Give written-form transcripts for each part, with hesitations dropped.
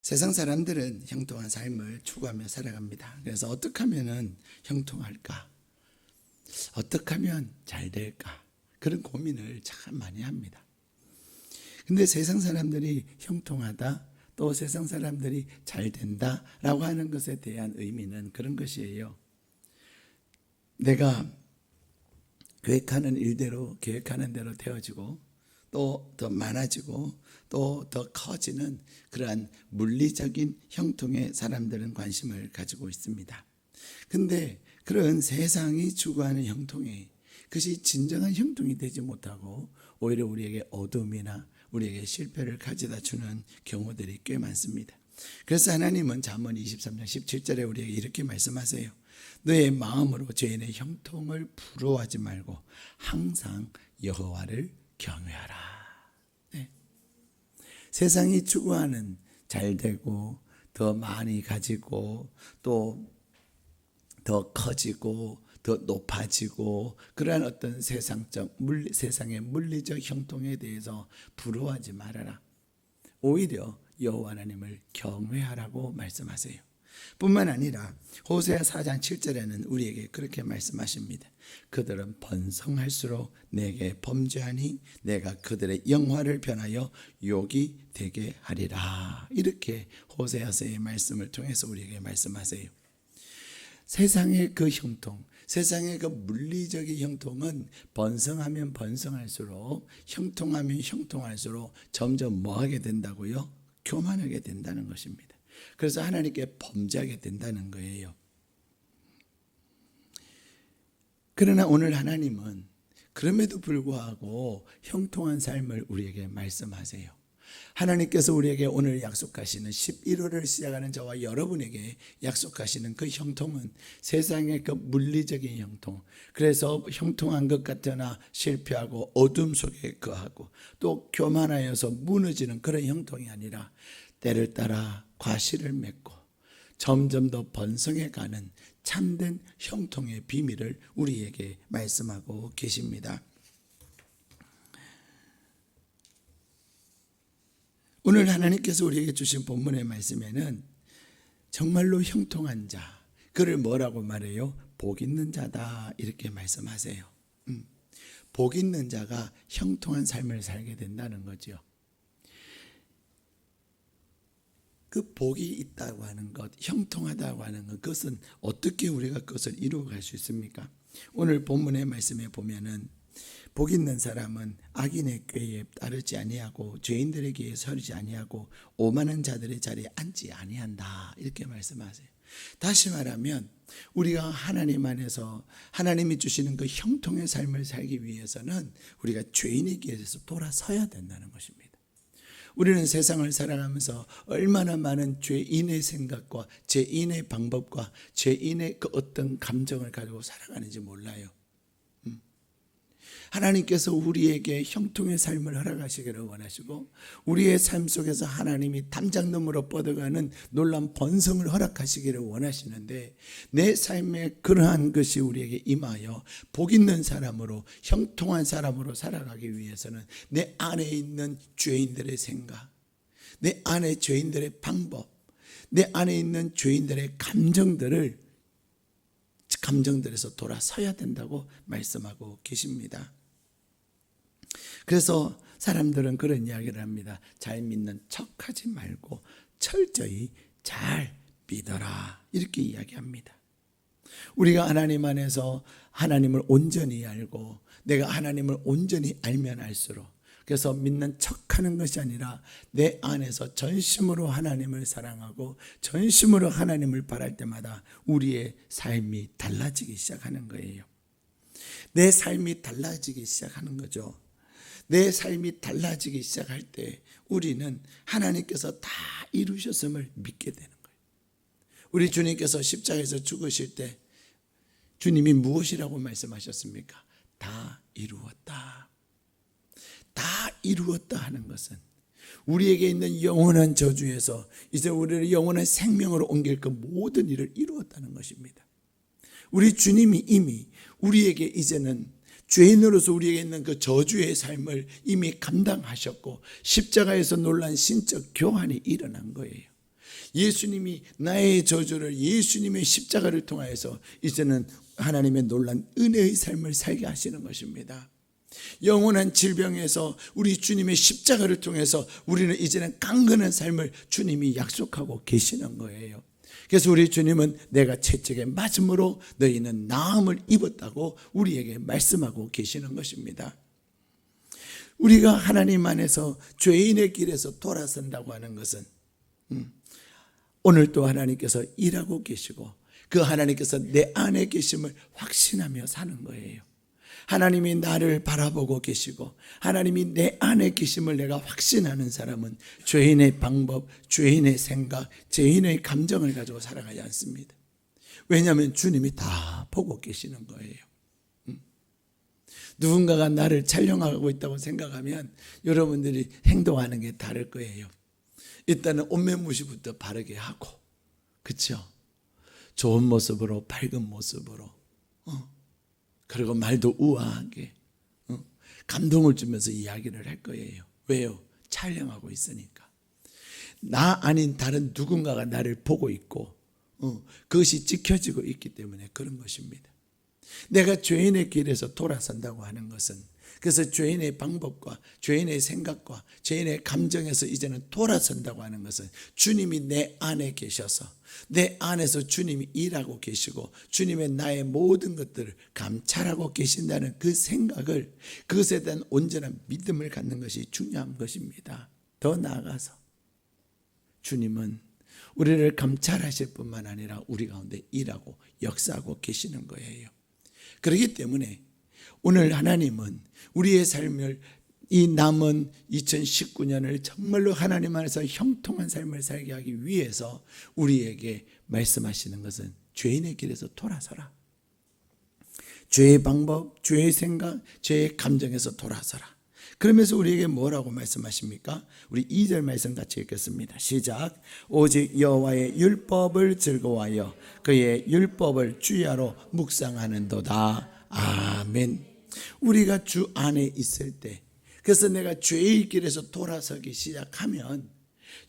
세상 사람들은 형통한 삶을 추구하며 살아갑니다. 그래서 어떻게 하면 형통할까? 어떻게 하면 잘 될까? 그런 고민을 참 많이 합니다. 근데 세상 사람들이 형통하다, 또 세상 사람들이 잘 된다라고 하는 것에 대한 의미는 그런 것이에요. 내가 계획하는 일대로, 계획하는 대로 되어지고, 또 더 많아지고, 또 더 커지는 그러한 물리적인 형통에 사람들은 관심을 가지고 있습니다. 근데 그런 세상이 추구하는 형통에 그것이 진정한 형통이 되지 못하고 오히려 우리에게 어둠이나 우리에게 실패를 가져다 주는 경우들이 꽤 많습니다. 그래서 하나님은 잠언 23장 17절에 우리에게 이렇게 말씀하세요. 너의 마음으로 죄인의 형통을 부러워하지 말고 항상 여호와를 경외하라. 네. 세상이 추구하는 잘되고 더 많이 가지고 또 더 커지고 더 높아지고 그러한 어떤 세상의 물리적 형통에 대해서 부러워하지 말아라. 오히려 여호와 하나님을 경외하라고 말씀하세요. 뿐만 아니라 호세아 4장 7절에는 우리에게 그렇게 말씀하십니다. 그들은 번성할수록 내게 범죄하니 내가 그들의 영화를 변하여 욕이 되게 하리라. 이렇게 호세아서의 말씀을 통해서 우리에게 말씀하세요. 세상의 그 형통, 세상의 그 물리적인 형통은 번성하면 번성할수록, 형통하면 형통할수록 점점 뭐하게 된다고요? 교만하게 된다는 것입니다. 그래서 하나님께 범죄하게 된다는 거예요. 그러나 오늘 하나님은 그럼에도 불구하고 형통한 삶을 우리에게 말씀하세요. 하나님께서 우리에게 오늘 약속하시는 11월을 시작하는 저와 여러분에게 약속하시는 그 형통은 세상의 그 물리적인 형통, 그래서 형통한 것 같으나 실패하고 어둠 속에 거하고 또 교만하여서 무너지는 그런 형통이 아니라 때를 따라 과실을 맺고 점점 더 번성해가는 참된 형통의 비밀을 우리에게 말씀하고 계십니다. 오늘 하나님께서 우리에게 주신 본문의 말씀에는 정말로 형통한 자, 그를 뭐라고 말해요? 복 있는 자다 이렇게 말씀하세요. 복 있는 자가 형통한 삶을 살게 된다는 거죠. 그 복이 있다고 하는 것, 형통하다고 하는 것, 그것은 어떻게 우리가 그것을 이루어갈 수 있습니까? 오늘 본문의 말씀에 보면은 복 있는 사람은 악인의 꾀에 따르지 아니하고 죄인들의 길에 서리지 아니하고 오만한 자들의 자리에 앉지 아니한다 이렇게 말씀하세요. 다시 말하면 우리가 하나님 안에서 하나님이 주시는 그 형통의 삶을 살기 위해서는 우리가 죄인의 길에서 돌아서야 된다는 것입니다. 우리는 세상을 살아가면서 얼마나 많은 죄인의 생각과 죄인의 방법과 죄인의 그 어떤 감정을 가지고 살아가는지 몰라요. 하나님께서 우리에게 형통의 삶을 허락하시기를 원하시고 우리의 삶 속에서 하나님이 담장놈으로 뻗어가는 놀라운 번성을 허락하시기를 원하시는데 내 삶에 그러한 것이 우리에게 임하여 복 있는 사람으로 형통한 사람으로 살아가기 위해서는 내 안에 있는 죄인들의 생각, 내 안에 죄인들의 방법, 내 안에 있는 죄인들의 감정들에서 돌아서야 된다고 말씀하고 계십니다. 그래서 사람들은 그런 이야기를 합니다. 잘 믿는 척하지 말고 철저히 잘 믿어라 이렇게 이야기합니다. 우리가 하나님 안에서 하나님을 온전히 알고 내가 하나님을 온전히 알면 알수록 그래서 믿는 척하는 것이 아니라 내 안에서 전심으로 하나님을 사랑하고 전심으로 하나님을 바랄 때마다 우리의 삶이 달라지기 시작하는 거예요. 내 삶이 달라지기 시작하는 거죠. 내 삶이 달라지기 시작할 때 우리는 하나님께서 다 이루셨음을 믿게 되는 거예요. 우리 주님께서 십자가에서 죽으실 때 주님이 무엇이라고 말씀하셨습니까? 다 이루었다. 다 이루었다 하는 것은 우리에게 있는 영원한 저주에서 이제 우리를 영원한 생명으로 옮길 그 모든 일을 이루었다는 것입니다. 우리 주님이 이미 우리에게 이제는 죄인으로서 우리에게 있는 그 저주의 삶을 이미 감당하셨고 십자가에서 놀란 신적 교환이 일어난 거예요. 예수님이 나의 저주를 예수님의 십자가를 통하여서 이제는 하나님의 놀란 은혜의 삶을 살게 하시는 것입니다. 영원한 질병에서 우리 주님의 십자가를 통해서 우리는 이제는 강건한 삶을 주님이 약속하고 계시는 거예요. 그래서 우리 주님은 내가 채찍에 맞음으로 너희는 나음을 입었다고 우리에게 말씀하고 계시는 것입니다. 우리가 하나님 안에서 죄인의 길에서 돌아선다고 하는 것은 오늘 또 하나님께서 일하고 계시고 그 하나님께서 내 안에 계심을 확신하며 사는 거예요. 하나님이 나를 바라보고 계시고 하나님이 내 안에 계심을 내가 확신하는 사람은 죄인의 방법, 죄인의 생각, 죄인의 감정을 가지고 살아가지 않습니다. 왜냐하면 주님이 다 보고 계시는 거예요. 누군가가 나를 촬영하고 있다고 생각하면 여러분들이 행동하는 게 다를 거예요. 일단은 옷매무시부터 바르게 하고, 그렇죠? 좋은 모습으로, 밝은 모습으로, 그리고 말도 우아하게 감동을 주면서 이야기를 할 거예요. 왜요? 촬영하고 있으니까. 나 아닌 다른 누군가가 나를 보고 있고 그것이 지켜지고 있기 때문에 그런 것입니다. 내가 죄인의 길에서 돌아선다고 하는 것은, 그래서 죄인의 방법과 죄인의 생각과 죄인의 감정에서 이제는 돌아선다고 하는 것은 주님이 내 안에 계셔서 내 안에서 주님이 일하고 계시고 주님의 나의 모든 것들을 감찰하고 계신다는 그 생각을, 그것에 대한 온전한 믿음을 갖는 것이 중요한 것입니다. 더 나아가서 주님은 우리를 감찰하실 뿐만 아니라 우리 가운데 일하고 역사하고 계시는 거예요. 그렇기 때문에 오늘 하나님은 우리의 삶을, 이 남은 2019년을 정말로 하나님 안에서 형통한 삶을 살게 하기 위해서 우리에게 말씀하시는 것은 죄인의 길에서 돌아서라. 죄의 방법, 죄의 생각, 죄의 감정에서 돌아서라. 그러면서 우리에게 뭐라고 말씀하십니까? 우리 2절 말씀 같이 읽겠습니다. 시작. 오직 여호와의 율법을 즐거워하여 그의 율법을 주야로 묵상하는도다. 아멘. 우리가 주 안에 있을 때, 그래서 내가 죄의 길에서 돌아서기 시작하면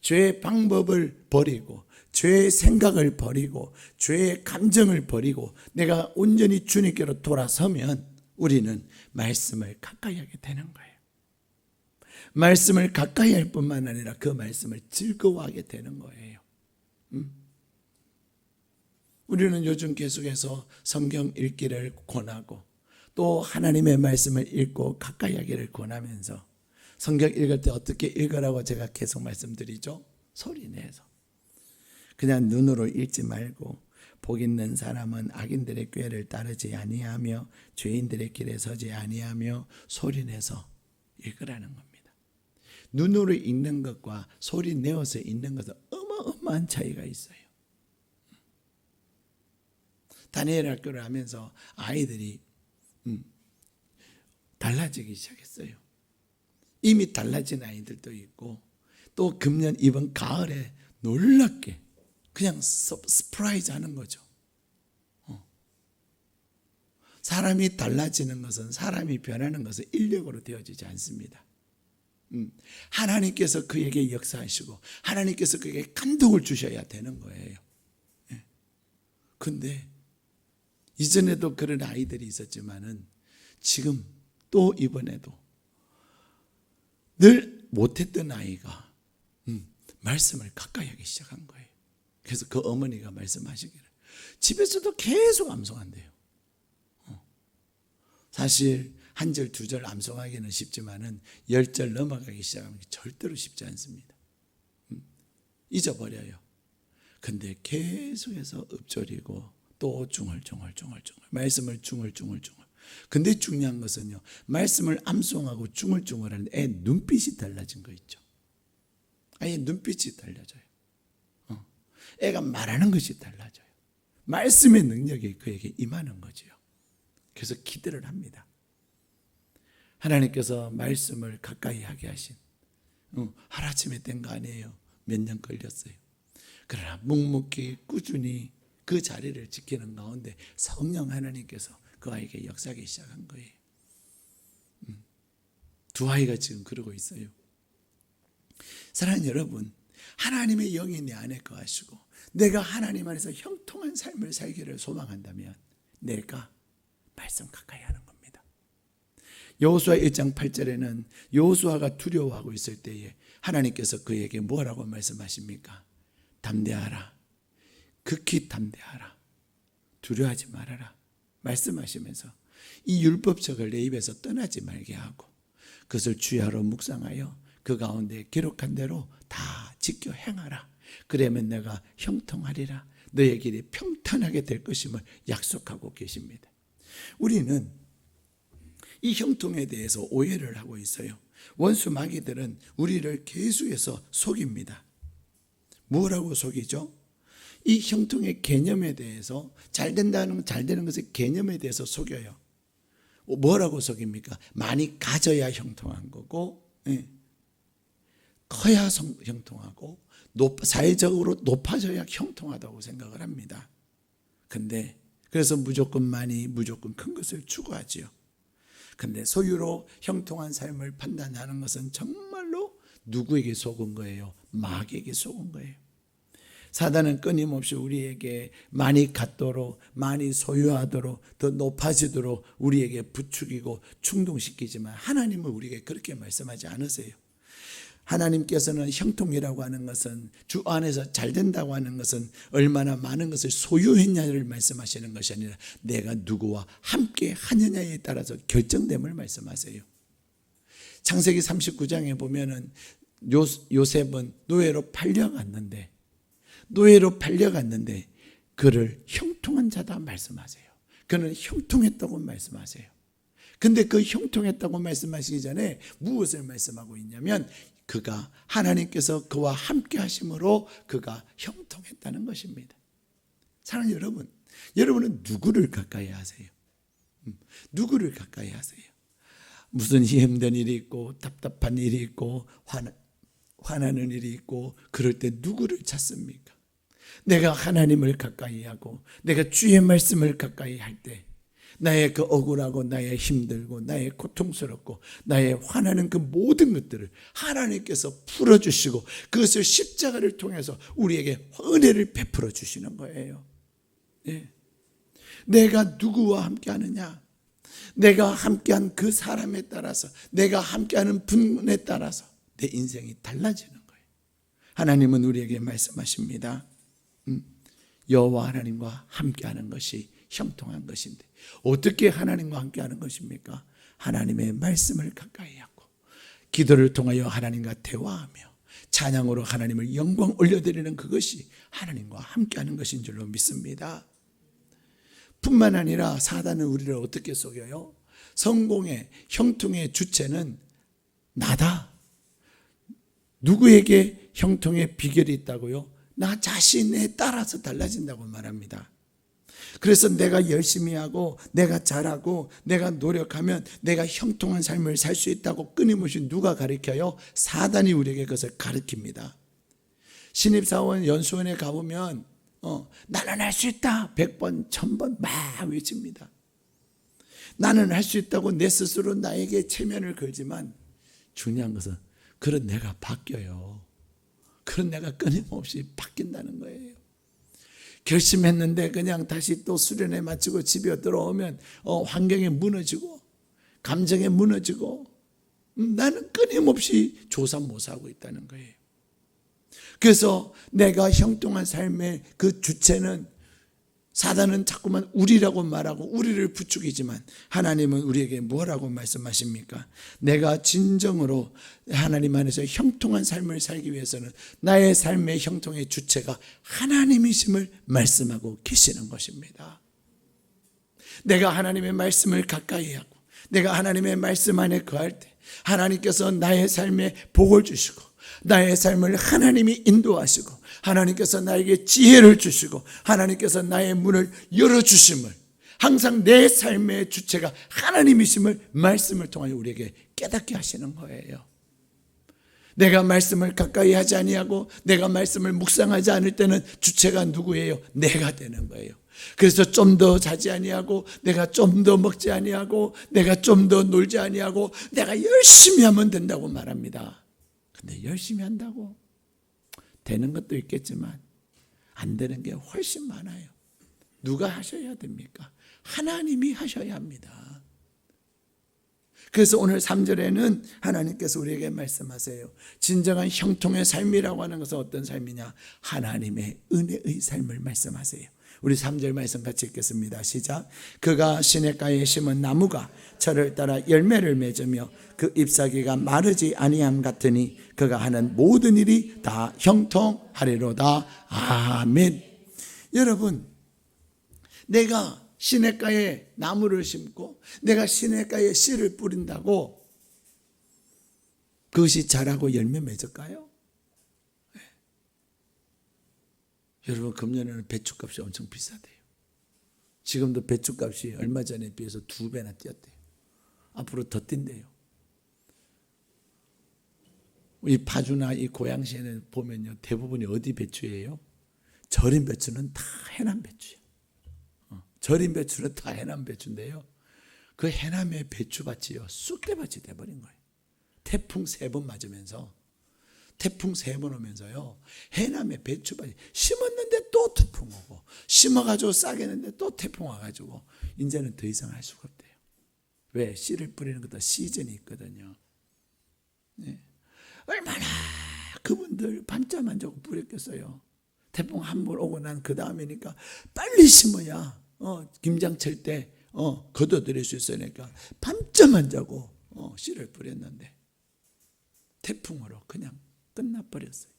죄의 방법을 버리고 죄의 생각을 버리고 죄의 감정을 버리고 내가 온전히 주님께로 돌아서면 우리는 말씀을 가까이 하게 되는 거예요. 말씀을 가까이 할 뿐만 아니라 그 말씀을 즐거워하게 되는 거예요. 우리는 요즘 계속해서 성경 읽기를 권하고 또 하나님의 말씀을 읽고 가까이 하기를 권하면서, 성경 읽을 때 어떻게 읽으라고 제가 계속 말씀드리죠? 소리 내서. 그냥 눈으로 읽지 말고 복 있는 사람은 악인들의 꾀를 따르지 아니하며 죄인들의 길에 서지 아니하며 소리 내서 읽으라는 겁니다. 눈으로 읽는 것과 소리 내어서 읽는 것은 어마어마한 차이가 있어요. 다니엘 학교를 하면서 아이들이 달라지기 시작했어요. 이미 달라진 아이들도 있고 또 금년 이번 가을에 놀랍게 그냥 서프라이즈 하는 거죠. 사람이 달라지는 것은, 사람이 변하는 것은 인력으로 되어지지 않습니다. 하나님께서 그에게 역사하시고 하나님께서 그에게 감동을 주셔야 되는 거예요. 근데 이전에도 그런 아이들이 있었지만은 지금 또 이번에도 늘 못했던 아이가 말씀을 가까이 하기 시작한 거예요. 그래서 그 어머니가 말씀하시기를 집에서도 계속 암송한대요. 사실 한 절 두 절 암송하기는 쉽지만은 10절 넘어가기 시작하면 절대로 쉽지 않습니다. 잊어버려요. 근데 계속해서 읊조리고 또 중얼중얼 말씀을 중얼중얼. 근데 중요한 것은요, 말씀을 암송하고 중얼중얼하는 애 눈빛이 달라진 거 있죠. 아예 눈빛이 달라져요. 애가 말하는 것이 달라져요. 말씀의 능력이 그에게 임하는 거지요. 그래서 기대를 합니다. 하나님께서 말씀을 가까이 하게 하신, 하루아침에 된 거 아니에요. 몇 년 걸렸어요. 그러나 묵묵히 꾸준히 그 자리를 지키는 가운데 성령 하나님께서 그 아이에게 역사하기 시작한 거예요. 두 아이가 지금 그러고 있어요. 사랑하는 여러분, 하나님의 영이 내 안에 거하시고 내가 하나님 안에서 형통한 삶을 살기를 소망한다면 내가 말씀 가까이 하는 겁니다. 여호수아 1장 8절에는 여호수아가 두려워하고 있을 때에 하나님께서 그에게 뭐라고 말씀하십니까? 담대하라, 극히 담대하라, 두려워하지 말아라 말씀하시면서 이 율법책을 내 입에서 떠나지 말게 하고 그것을 주야로 묵상하여 그 가운데 기록한 대로 다 지켜 행하라. 그러면 내가 형통하리라. 너의 길이 평탄하게 될 것임을 약속하고 계십니다. 우리는 이 형통에 대해서 오해를 하고 있어요. 원수 마귀들은 우리를 계속해서 속입니다. 뭐라고 속이죠? 이 형통의 개념에 대해서 잘 되는 것의 개념에 대해서 속여요. 뭐라고 속입니까? 많이 가져야 형통한 거고, 커야 형통하고, 사회적으로 높아져야 형통하다고 생각을 합니다. 근데 그래서 무조건 많이, 무조건 큰 것을 추구하지요. 근데 소유로 형통한 삶을 판단하는 것은 정말로 누구에게 속은 거예요? 마귀에게 속은 거예요. 사단은 끊임없이 우리에게 많이 갖도록, 많이 소유하도록, 더 높아지도록 우리에게 부추기고 충동시키지만 하나님은 우리에게 그렇게 말씀하지 않으세요. 하나님께서는 형통이라고 하는 것은 주 안에서 잘 된다고 하는 것은 얼마나 많은 것을 소유했냐를 말씀하시는 것이 아니라 내가 누구와 함께 하느냐에 따라서 결정됨을 말씀하세요. 창세기 39장에 보면은 요셉은 노예로 팔려갔는데 그를 형통한 자다 말씀하세요. 그는 형통했다고 말씀하세요. 근데 그 형통했다고 말씀하시기 전에 무엇을 말씀하고 있냐면 그가 하나님께서 그와 함께 하심으로 그가 형통했다는 것입니다. 사랑하는 여러분, 여러분은 누구를 가까이 하세요? 누구를 가까이 하세요? 무슨 힘든 일이 있고 답답한 일이 있고 화나는 일이 있고 그럴 때 누구를 찾습니까? 내가 하나님을 가까이 하고 내가 주의 말씀을 가까이 할 때 나의 그 억울하고 나의 힘들고 나의 고통스럽고 나의 화나는 그 모든 것들을 하나님께서 풀어주시고 그것을 십자가를 통해서 우리에게 은혜를 베풀어 주시는 거예요. 내가 누구와 함께 하느냐, 내가 함께한 그 사람에 따라서, 내가 함께하는 분에 따라서 내 인생이 달라지는 거예요. 하나님은 우리에게 말씀하십니다. 여호와 하나님과 함께하는 것이 형통한 것인데 어떻게 하나님과 함께하는 것입니까? 하나님의 말씀을 가까이 하고 기도를 통하여 하나님과 대화하며 찬양으로 하나님을 영광 올려드리는 그것이 하나님과 함께하는 것인 줄로 믿습니다. 뿐만 아니라 사단은 우리를 어떻게 속여요? 성공의 형통의 주체는 나다. 누구에게 형통의 비결이 있다고요? 나 자신에 따라서 달라진다고 말합니다. 그래서 내가 열심히 하고 내가 잘하고 내가 노력하면 내가 형통한 삶을 살 수 있다고 끊임없이 누가 가르쳐요? 사단이 우리에게 그것을 가르칩니다. 신입사원 연수원에 가보면 나는 할 수 있다 100번 1000번 막 외칩니다. 나는 할 수 있다고 내 스스로 나에게 체면을 걸지만 중요한 것은 그런 내가 바뀌어요. 그런 내가 끊임없이 바뀐다는 거예요. 결심했는데 그냥 다시 또 수련회 마치고 집에 들어오면 환경에 무너지고 감정에 무너지고 나는 끊임없이 조삼모사하고 있다는 거예요. 그래서 내가 형통한 삶의 그 주체는 사단은 자꾸만 우리라고 말하고 우리를 부추기지만 하나님은 우리에게 뭐라고 말씀하십니까? 내가 진정으로 하나님 안에서 형통한 삶을 살기 위해서는 나의 삶의 형통의 주체가 하나님이심을 말씀하고 계시는 것입니다. 내가 하나님의 말씀을 가까이 하고 내가 하나님의 말씀 안에 거할 때 하나님께서 나의 삶에 복을 주시고 나의 삶을 하나님이 인도하시고 하나님께서 나에게 지혜를 주시고 하나님께서 나의 문을 열어주심을 항상 내 삶의 주체가 하나님이심을 말씀을 통하여 우리에게 깨닫게 하시는 거예요. 내가 말씀을 가까이 하지 아니하고 내가 말씀을 묵상하지 않을 때는 주체가 누구예요? 내가 되는 거예요. 그래서 좀 더 자지 아니하고 내가 좀 더 먹지 아니하고 내가 좀 더 놀지 아니하고 내가 열심히 하면 된다고 말합니다. 근데 열심히 한다고 되는 것도 있겠지만 안 되는 게 훨씬 많아요. 누가 하셔야 됩니까? 하나님이 하셔야 합니다. 그래서 오늘 3절에는 하나님께서 우리에게 말씀하세요. 진정한 형통의 삶이라고 하는 것은 어떤 삶이냐? 하나님의 은혜의 삶을 말씀하세요. 우리 3절 말씀 같이 읽겠습니다. 시작. 그가 시냇가에 심은 나무가 철을 따라 열매를 맺으며 그 잎사귀가 마르지 아니함 같으니 그가 하는 모든 일이 다 형통하리로다. 아멘. 여러분, 내가 시냇가에 나무를 심고 내가 시냇가에 씨를 뿌린다고 그것이 자라고 열매 맺을까요? 네. 여러분, 금년에는 배추값이 엄청 비싸대요. 지금도 배추값이 얼마 전에 비해서 2배나 뛰었대요. 앞으로 더 뛴대요. 이 파주나 이 고양시에는 보면요, 대부분이 어디 배추예요? 절인 배추는 다 해남 배추예요. 절인 배추는 다 해남 배추인데요, 그 해남의 배추밭이요 쑥대밭이 돼버린 거예요. 태풍 3번 맞으면서, 태풍 3번 오면서요 해남의 배추밭이 심었는데 또 태풍 오고, 심어가지고 싸겠는데 또 태풍 와가지고 이제는 더 이상 할 수가 없대요. 왜? 씨를 뿌리는 것도 시즌이 있거든요. 네. 얼마나 그분들 밤잠 안 자고 뿌렸겠어요. 태풍 한 번 오고 난 그 다음이니까 빨리 심어야 김장철 때 거둬들일 수 있으니까 밤잠 안 자고 씨를 뿌렸는데 태풍으로 그냥 끝나버렸어요.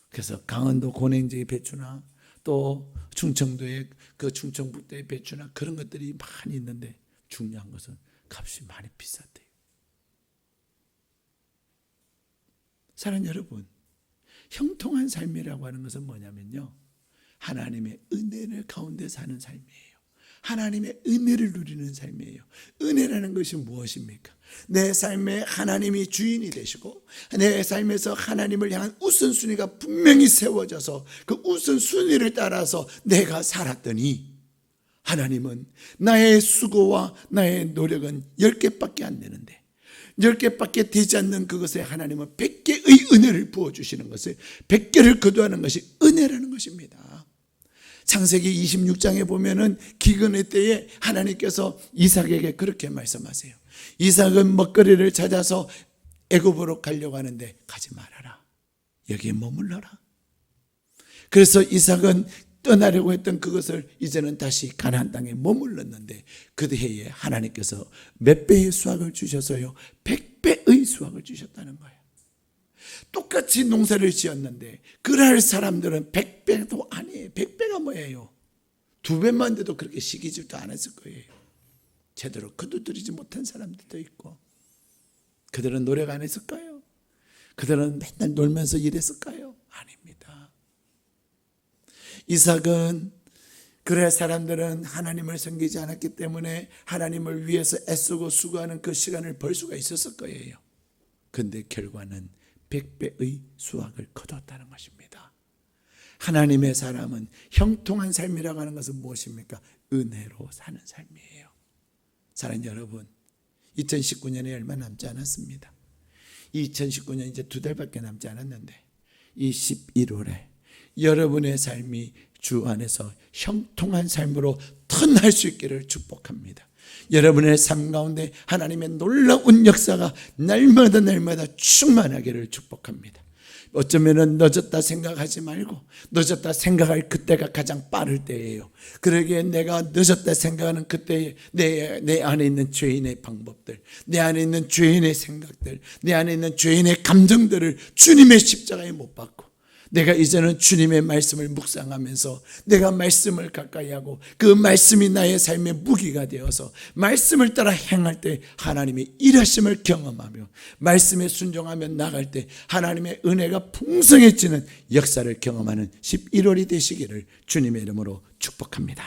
그래서 강원도 고냉지의 배추나 또 충청도의 그 충청북도의 배추나 그런 것들이 많이 있는데 중요한 것은 값이 많이 비쌌대요. 사랑하는 여러분, 형통한 삶이라고 하는 것은 뭐냐면요, 하나님의 은혜를 가운데 사는 삶이에요. 하나님의 은혜를 누리는 삶이에요. 은혜라는 것이 무엇입니까? 내 삶에 하나님이 주인이 되시고 내 삶에서 하나님을 향한 우선순위가 분명히 세워져서 그 우선순위를 따라서 내가 살았더니 하나님은 나의 수고와 나의 노력은 10개밖에 안 되는데 10개밖에 되지 않는 그것에 하나님은 100개의 은혜를 부어주시는 것을 100개를 거두하는 것이 은혜라는 것입니다. 창세기 26장에 보면은 기근의 때에 하나님께서 이삭에게 그렇게 말씀하세요. 이삭은 먹거리를 찾아서 애굽으로 가려고 하는데 가지 말아라. 여기에 머물러라. 그래서 이삭은 떠나려고 했던 그것을 이제는 다시 가나안 땅에 머물렀는데 그 해에 하나님께서 몇 배의 수확을 주셔서요 100배의 수확을 주셨다는 거예요. 똑같이 농사를 지었는데 그럴 사람들은 100배도 아니에요. 100배가 뭐예요? 2배만 돼도 그렇게 시기질도 안 했을 거예요. 제대로 거두들이지 못한 사람들도 있고, 그들은 노력 안 했을까요? 그들은 맨날 놀면서 일했을까요? 아닙니다. 이삭은 그럴 사람들은 하나님을 섬기지 않았기 때문에 하나님을 위해서 애쓰고 수고하는 그 시간을 벌 수가 있었을 거예요. 그런데 결과는 100배의 수확을 거뒀다는 것입니다. 하나님의 사람은 형통한 삶이라고 하는 것은 무엇입니까? 은혜로 사는 삶이에요. 사랑하는 여러분, 2019년에 얼마 남지 않았습니다. 2019년 이제 2달밖에 남지 않았는데 이 11월에 여러분의 삶이 주 안에서 형통한 삶으로 턴할 수 있기를 축복합니다. 여러분의 삶 가운데 하나님의 놀라운 역사가 날마다 충만하기를 축복합니다. 어쩌면 늦었다 생각하지 말고 늦었다 생각할 그때가 가장 빠를 때예요. 그러기에 내가 늦었다 생각하는 그때에 내 안에 있는 죄인의 방법들, 내 안에 있는 죄인의 생각들, 내 안에 있는 죄인의 감정들을 주님의 십자가에 못 박고 내가 이제는 주님의 말씀을 묵상하면서 내가 말씀을 가까이 하고 그 말씀이 나의 삶의 무기가 되어서 말씀을 따라 행할 때 하나님의 일하심을 경험하며 말씀에 순종하며 나갈 때 하나님의 은혜가 풍성해지는 역사를 경험하는 11월이 되시기를 주님의 이름으로 축복합니다.